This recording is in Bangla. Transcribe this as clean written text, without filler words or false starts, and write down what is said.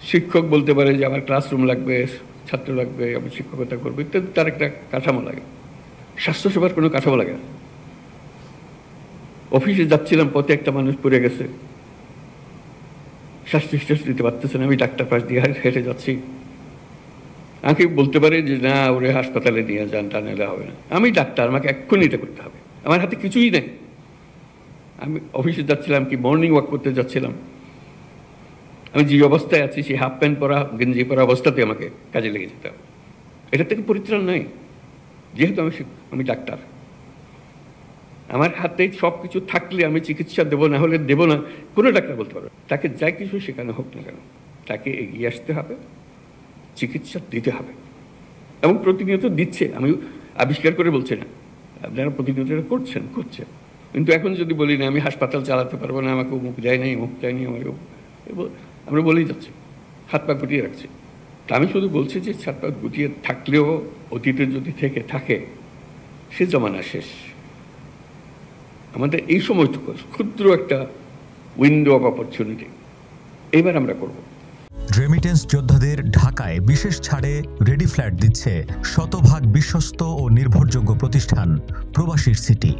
শিক্ষক বলতে পারে যে আমার ক্লাসরুম লাগবে, ছাত্র লাগবে, আমি শিক্ষকতা করবো ইত্যাদি, তার একটা কাঠামো লাগে। স্বাস্থ্যসেবার কোনো কাঠামো লাগে না। অফিসে যাচ্ছিলাম, পথে একটা মানুষ পড়ে গেছে, শ্বাস নিঃশ্বাস নিতে পারতেছে না, আমি ডাক্তার পাশ দিয়ে হেঁটে যাচ্ছি, আমাকে বলতে পারে যে না ওরে হাসপাতালে নিয়ে যান, টা নিলে হবে না। আমি ডাক্তার, আমাকে এক্ষুনি এটা করতে হবে, আমার হাতে কিছুই নেই। আমি অফিসে যাচ্ছিলাম, কি মর্নিং ওয়াক করতে যাচ্ছিলাম, আমি যে অবস্থায় আছি সেই হাফ প্যান্ট পরা, গেঞ্জি পরা অবস্থাতে আমাকে কাজে লেগে যেতে হবে। এটা থেকে পরিত্রাণ নাই, যেহেতু আমি ডাক্তার। আমার হাতে সব কিছু থাকলে আমি চিকিৎসা দেবো, না হলে দেবো না, কোনো ডাক্তার বলতে পারবে। তাকে যা কিছু শেখানো হোক না কেন, তাকে এগিয়ে আসতে হবে, চিকিৎসা দিতে হবে, এবং প্রতিনিয়ত দিচ্ছে। আমি আবিষ্কার করে বলছি না, আপনারা প্রতিনিয়ত করছেন। কিন্তু এখন যদি বলি না আমি হাসপাতাল চালাতে পারবো না, আমাকে মুখ দেয় নাই, মুখ দেয়নি, আমাকে আমরা বলেই যাচ্ছি, হাত পা গুটিয়ে রাখছি। তা আমি শুধু বলছি যে হাত পা গুটিয়ে থাকলেও অতীতে যদি থেকে থাকে, সে জমানা শেষ। আমাদের এই সময়টুকু ক্ষুদ্র একটা উইন্ডো অফ অপরচুনিটি, এবার আমরা করব। রেমিটেন্স যোদ্ধাদের ঢাকায় বিশেষ ছাড়ে রেডি ফ্ল্যাট দিচ্ছে শতভাগ বিশ্বস্ত ও নির্ভরযোগ্য প্রতিষ্ঠান প্রবাসীর সিটি।